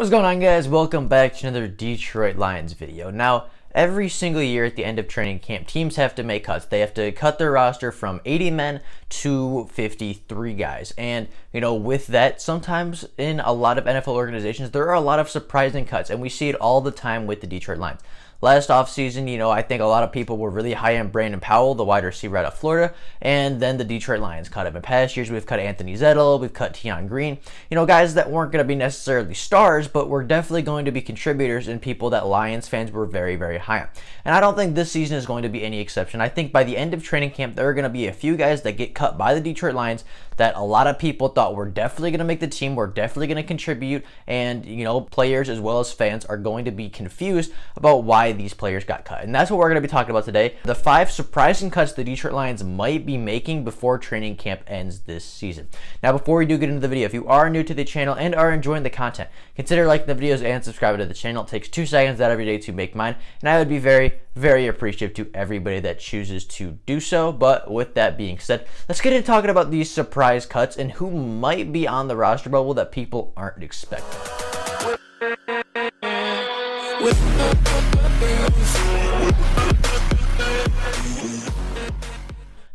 What's going on, guys? Welcome back to another Detroit Lions video. Now, every single year at the end of training camp, teams have to make cuts. They have to cut their roster from 80 men to 53 guys. And, with that, sometimes in a lot of NFL organizations, there are a lot of surprising cuts, and we see it all the time with the Detroit Lions. Last offseason, I think a lot of people were really high on Brandon Powell, the wide receiver out of Florida, and then the Detroit Lions cut him. In past years, we've cut Anthony Zettel, we've cut Tion Green, guys that weren't going to be necessarily stars, but were definitely going to be contributors and people that Lions fans were very, very high on. And I don't think this season is going to be any exception. I think by the end of training camp, there are going to be a few guys that get cut by the Detroit Lions that a lot of people thought were definitely going to make the team, were definitely going to contribute, and, players as well as fans are going to be confused about why these players got cut. And that's what we're going to be talking about today. The 5 surprising cuts the Detroit Lions might be making before training camp ends this season. Now, before we do get into the video, if you are new to the channel and are enjoying the content, consider liking the videos and subscribing to the channel. It takes 2 seconds out of your day to make mine, and I would be very, very appreciative to everybody that chooses to do so. But with that being said, let's get into talking about these surprise cuts and who might be on the roster bubble that people aren't expecting.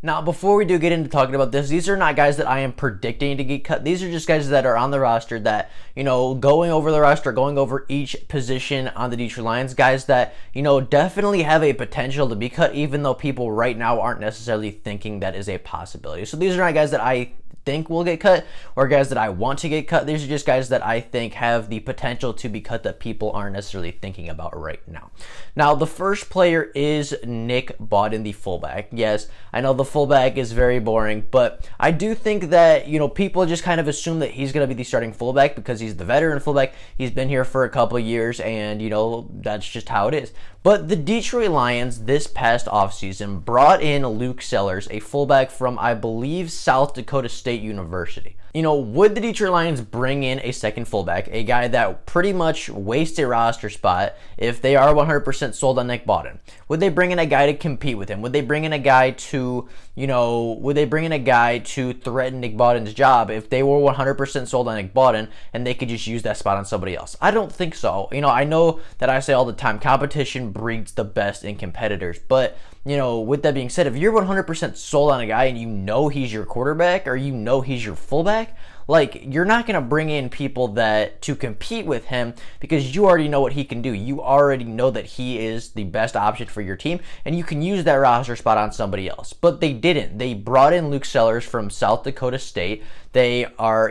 Now, before we do get into talking about this, these are not guys that I am predicting to get cut. These are just guys that are on the roster that, going over the roster, going over each position on the Detroit Lions, guys that, definitely have a potential to be cut, even though people right now aren't necessarily thinking that is a possibility. So these are not guys that I think will get cut or guys that I want to get cut. These are just guys that I think have the potential to be cut that people aren't necessarily thinking about right now. Now, the first player is Nick Bawden, the fullback. Yes, I know the fullback is very boring, but I do think that, people just kind of assume that he's going to be the starting fullback because he's the veteran fullback. He's been here for a couple of years, and, that's just how it is. But the Detroit Lions this past offseason brought in Luke Sellers, a fullback from, I believe, South Dakota State University. Would the Detroit Lions bring in a second fullback, a guy that pretty much wastes a roster spot if they are 100% sold on Nick Bawden? Would they bring in a guy to compete with him? Would they bring in a guy to, threaten Nick Bawden's job if they were 100% sold on Nick Bawden and they could just use that spot on somebody else? I don't think so. I know that I say all the time, competition breeds the best in competitors, but with that being said, if you're 100% sold on a guy and he's your quarterback or he's your fullback, you're not going to bring in people to compete with him because you already know what he can do. You already know that he is the best option for your team, and you can use that roster spot on somebody else. But they didn't. They brought in Luke Sellers from South Dakota State. They are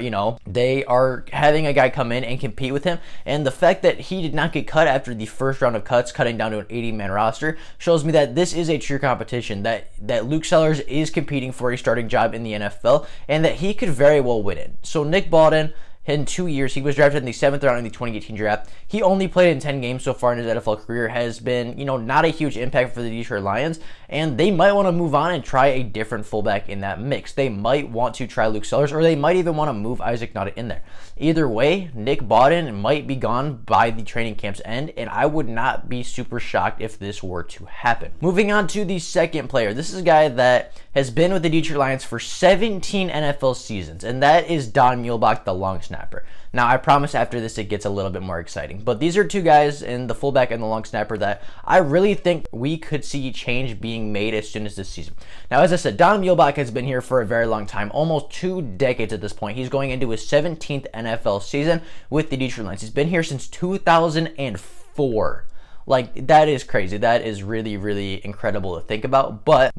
having a guy come in and compete with him, and the fact that he did not get cut after the first round of cuts, cutting down to an 80-man roster, shows me that this is a true competition, that Luke Sellers is competing for a starting job in the NFL, and that he could very well win it. So Nick Bawden, in 2 years, he was drafted in the 7th round in the 2018 draft. He only played in 10 games so far in his NFL career, has been, not a huge impact for the Detroit Lions, and they might want to move on and try a different fullback in that mix. They might want to try Luke Sellers, or they might even want to move Isaac Nauta in there. Either way, Nick Bawden might be gone by the training camp's end, and I would not be super shocked if this were to happen. Moving on to the second player. This is a guy that has been with the Detroit Lions for 17 NFL seasons, and that is Don Muhlbach, the long snapper. Now, I promise after this it gets a little bit more exciting, but these are 2 guys in the fullback and the long snapper that I really think we could see change being made as soon as this season. Now, as I said, Don Muhlbach has been here for a very long time, almost 2 decades at this point. He's going into his 17th NFL season with the Detroit Lions. He's been here since 2004. That is crazy. That is really, really incredible to think about. But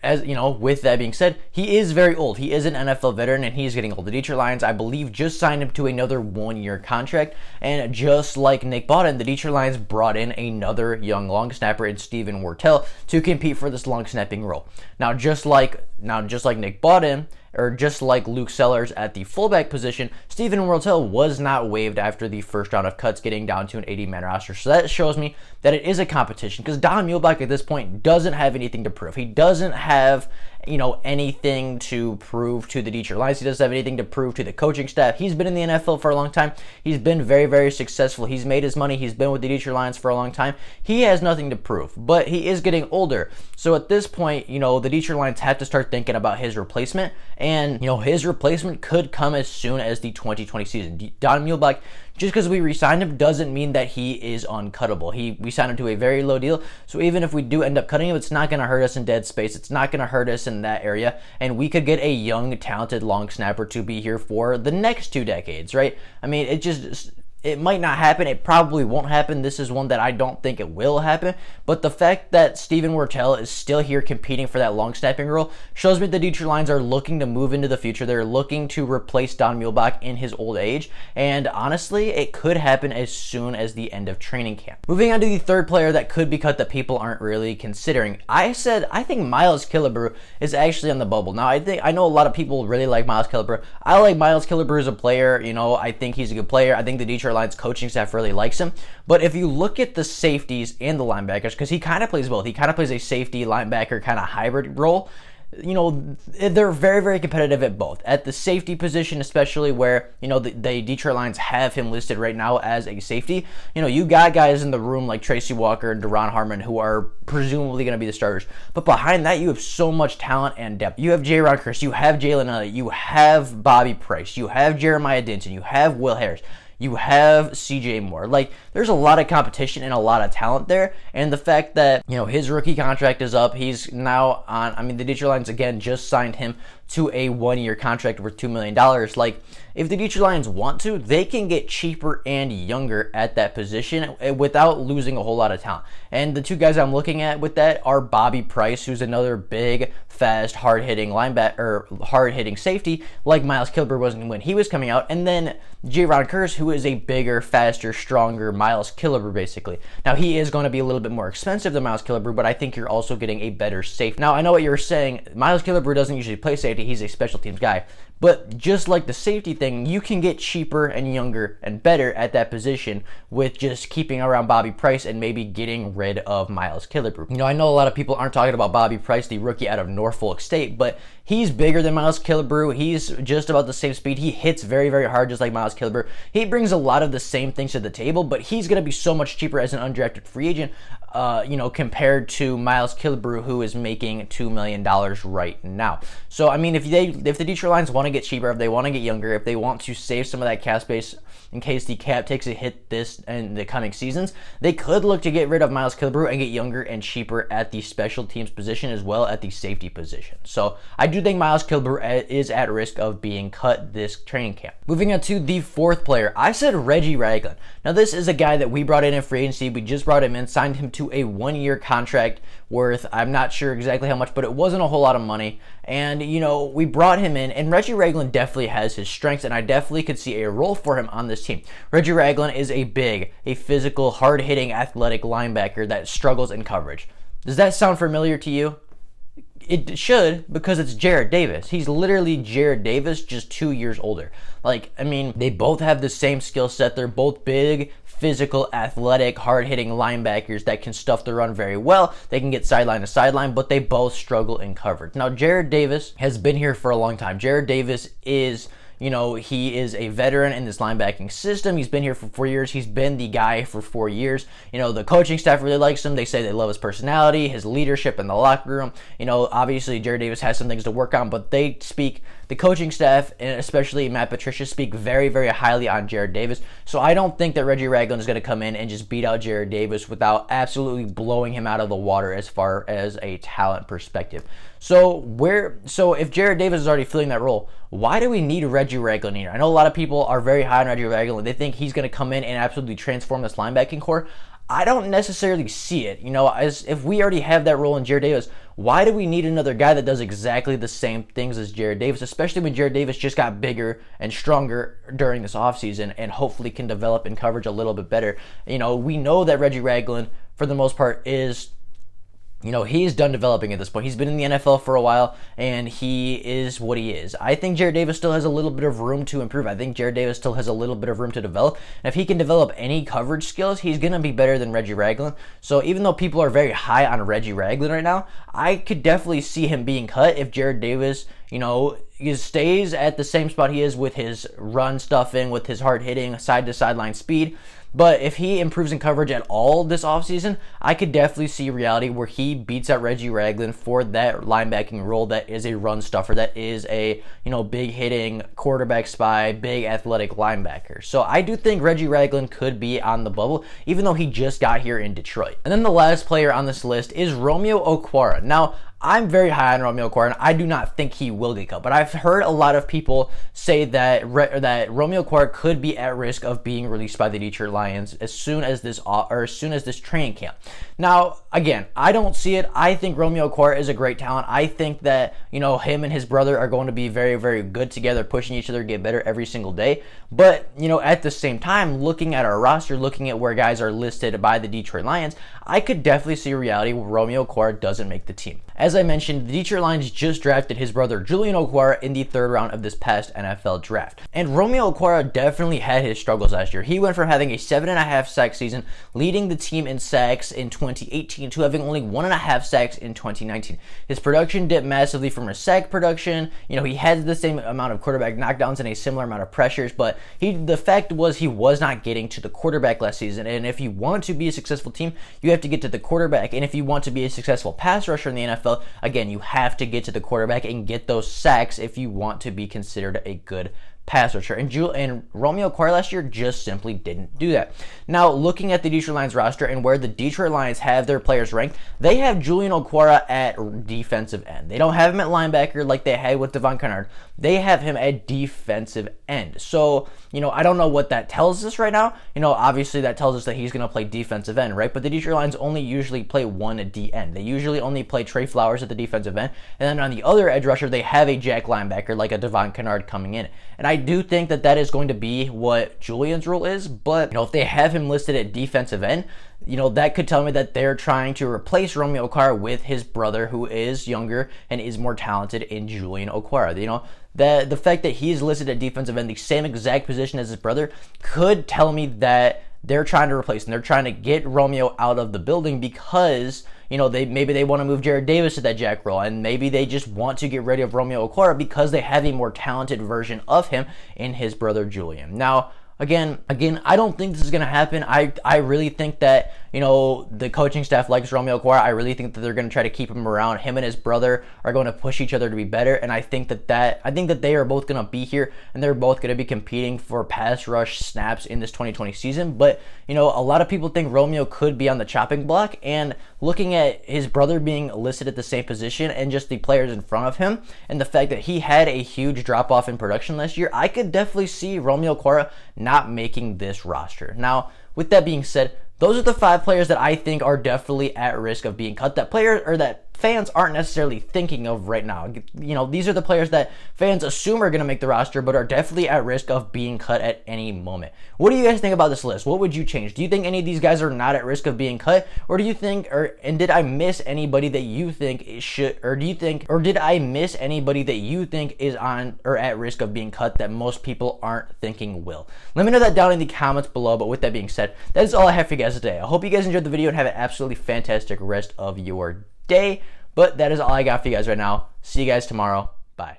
as with that being said, he is very old. He is an NFL veteran, and he's getting old. The Detroit Lions, I believe, just signed him to another 1-year contract. And just like Nick Bawden, the Detroit Lions brought in another young long snapper in Steven Wirtel to compete for this long snapping role. Now, just like Nick Bawden, or just like Luke Sellers at the fullback position, Steven Wirtel was not waived after the first round of cuts, getting down to an 80-man roster. So that shows me that it is a competition, because Don Muhlbach at this point doesn't have anything to prove. He doesn't have anything to prove to the Detroit Lions. He doesn't have anything to prove to the coaching staff. He's been in the NFL for a long time. He's been very, very successful. He's made his money. He's been with the Detroit Lions for a long time. He has nothing to prove, but he is getting older. So at this point, the Detroit Lions have to start thinking about his replacement, and his replacement could come as soon as the 2020 season. Don Muhlbach just because we re-signed him doesn't mean that he is uncuttable. We signed him to a very low deal, so even if we do end up cutting him, it's not going to hurt us in dead space. It's not going to hurt us in that area, and we could get a young, talented long snapper to be here for the next 2 decades, right? I mean, it might not happen. It probably won't happen. This is one that I don't think it will happen. But the fact that Steven Wirtel is still here competing for that long snapping role shows me the Detroit Lions are looking to move into the future. They're looking to replace Don Muhlbach in his old age. And honestly, it could happen as soon as the end of training camp. Moving on to the third player that could be cut that people aren't really considering. I think Miles Killebrew is actually on the bubble. Now, I know a lot of people really like Miles Killebrew. I like Miles Killebrew as a player. You know, I think he's a good player. I think the Detroit Lions coaching staff really likes him. But if you look at the safeties and the linebackers, because he kind of plays both. He kind of plays a safety linebacker kind of hybrid role. You know, they're very, very competitive at both. At the safety position, especially where, you know, the Detroit Lions have him listed right now as a safety. You know, you got guys in the room like Tracy Walker and Deron Harmon who are presumably going to be the starters. But behind that, you have so much talent and depth. You have J-Ron Curse, you have Jalen Elliott, you have Bobby Price, you have Jeremiah Dinton, you have Will Harris. You have CJ Moore. Like, there's a lot of competition and a lot of talent there. And the fact that, you know, his rookie contract is up. He's now on, I mean, the Detroit Lions, again, just signed him to a 1-year contract worth $2 million. Like, if the Detroit Lions want to, they can get cheaper and younger at that position without losing a whole lot of talent. And the 2 guys I'm looking at with that are Bobby Price, who's another big, fast, hard-hitting linebacker, or hard-hitting safety, like Miles Killebrew was when he was coming out, and then J-Ron Curse, who is a bigger, faster, stronger Miles Killebrew, basically. Now, he is going to be a little bit more expensive than Miles Killebrew, but I think you're also getting a better safety. Now, I know what you're saying. Miles Killebrew doesn't usually play safety. He's a special teams guy. But just like the safety thing, you can get cheaper and younger and better at that position with just keeping around Bobby Price and maybe getting rid of Miles Killebrew. You know, I know a lot of people aren't talking about Bobby Price, the rookie out of Norfolk State, but he's bigger than Miles Killebrew. He's just about the same speed. He hits very, very hard just like Miles Killebrew. He brings a lot of the same things to the table, but he's going to be so much cheaper as an undrafted free agent, you know, compared to Miles Killebrew, who is making $2 million right now. So, I mean, if the Detroit Lions want to get cheaper, if they want to get younger, if they want to save some of that cap space in case the cap takes a hit this and the coming seasons, they could look to get rid of Miles Killebrew and get younger and cheaper at the special teams position as well at the safety position. So I do think Miles Killebrew is at risk of being cut this training camp. Moving on to the fourth player, I said Reggie Ragland. Now this is a guy that we brought in free agency. We just brought him in, signed him to a 1-year contract worth, I'm not sure exactly how much, but it wasn't a whole lot of money. And, you know, we brought him in, and Reggie Ragland definitely has his strengths, and I definitely could see a role for him on this team. Reggie Ragland is a big, a physical, hard-hitting, athletic linebacker that struggles in coverage. Does that sound familiar to you? It should, because it's Jarrad Davis. He's literally Jarrad Davis, just 2 years older. Like, I mean, they both have the same skill set. They're both big, physical, athletic, hard-hitting linebackers that can stuff the run very well. They can get sideline to sideline, but they both struggle in coverage. Now, Jarrad Davis has been here for a long time. Jarrad Davis is, you know, he is a veteran in this linebacking system. He's been here for 4 years. He's been the guy for 4 years. You know, the coaching staff really likes him. They say they love his personality, his leadership in the locker room. You know, obviously Jarrad Davis has some things to work on, but the coaching staff, and especially Matt Patricia, speak very, very highly on Jarrad Davis. So I don't think that Reggie Ragland is going to come in and just beat out Jarrad Davis without absolutely blowing him out of the water as far as a talent perspective. So if Jarrad Davis is already filling that role, why do we need Reggie Ragland here? I know a lot of people are very high on Reggie Ragland. They think he's going to come in and absolutely transform this linebacking core. I don't necessarily see it. You know, as if we already have that role in Jarrad Davis, why do we need another guy that does exactly the same things as Jarrad Davis, especially when Jarrad Davis just got bigger and stronger during this offseason and hopefully can develop in coverage a little bit better. You know, we know that Reggie Ragland, for the most part, is, you know, he's done developing at this point. He's been in the NFL for a while, and he is what he is. I think Jarrad Davis still has a little bit of room to improve. I think Jarrad Davis still has a little bit of room to develop. And if he can develop any coverage skills, he's going to be better than Reggie Ragland. So even though people are very high on Reggie Ragland right now, I could definitely see him being cut if Jarrad Davis, you know, he stays at the same spot he is with his run stuffing, with his hard hitting, side to sideline speed. But if he improves in coverage at all this offseason, I could definitely see reality where he beats out Reggie Ragland for that linebacking role that is a run stuffer, that is a, big hitting quarterback spy, big athletic linebacker. So I do think Reggie Ragland could be on the bubble, even though he just got here in Detroit. And then the last player on this list is Romeo Okwara. Now, I'm very high on Romeo Okwara, and I do not think he will get cut. But I've heard a lot of people say that Romeo Okwara could be at risk of being released by the Detroit Lions as soon as this training camp. Now, again, I don't see it. I think Romeo Okwara is a great talent. I think that him and his brother are going to be very, very good together, pushing each other to get better every single day. But at the same time, looking at our roster, looking at where guys are listed by the Detroit Lions, I could definitely see a reality where Romeo Okwara doesn't make the team. As I mentioned, the Detroit Lions just drafted his brother Julian Okwara in the 3rd round of this past NFL draft. And Romeo Okwara definitely had his struggles last year. He went from having a 7.5 sack season, leading the team in sacks in 2018, to having only 1.5 sacks in 2019. His production dipped massively from his sack production. He had the same amount of quarterback knockdowns and a similar amount of pressures, but the fact was he was not getting to the quarterback last season. And if you want to be a successful team, you have to get to the quarterback. And if you want to be a successful pass rusher in the NFL, again, you have to get to the quarterback and get those sacks if you want to be considered a good pass rusher. And Romeo Okwara last year just simply didn't do that. Now, looking at the Detroit Lions roster and where the Detroit Lions have their players ranked, they have Julian Okwara at defensive end. They don't have him at linebacker like they had with Devon Kennard. They have him at defensive end. So, I don't know what that tells us right now. Obviously that tells us that he's going to play defensive end, right? But the Detroit Lions only usually play one at D end. They usually only play Trey Flowers at the defensive end. And then on the other edge rusher, they have a jack linebacker like a Devon Kennard coming in. And I do think that that is going to be what Julian's role is. But, if they have him listed at defensive end, that could tell me that they're trying to replace Romeo Okwara with his brother, who is younger and is more talented in Julian Okwara. The fact that he's listed at defensive end, the same exact position as his brother, could tell me that they're trying to replace him. They're trying to get Romeo out of the building because, maybe they want to move Jared Davis to that jack role, and maybe they just want to get rid of Romeo Okwara because they have a more talented version of him in his brother Julian. Now, Again, I don't think this is going to happen. I really think that, the coaching staff likes Romeo Okwara. I really think that they're going to try to keep him around. Him and his brother are going to push each other to be better, and I think that they are both going to be here, and they're both going to be competing for pass rush snaps in this 2020 season. But, a lot of people think Romeo could be on the chopping block, and looking at his brother being listed at the same position and just the players in front of him, and the fact that he had a huge drop-off in production last year, I could definitely see Romeo Okwara not making this roster. Now, with that being said, those are the 5 players that I think are definitely at risk of being cut, that fans aren't necessarily thinking of right now. These are the players that fans assume are going to make the roster, but are definitely at risk of being cut at any moment. What do you guys think about this list? What would you change? Do you think any of these guys are not at risk of being cut, or do you think, and did I miss anybody that you think should, or did I miss anybody that you think is on or at risk of being cut that most people aren't thinking will? Let me know that down in the comments below. But with that being said, that is all I have for you guys today. I hope you guys enjoyed the video and have an absolutely fantastic rest of your day. But that is all I got for you guys right now. See you guys tomorrow. Bye.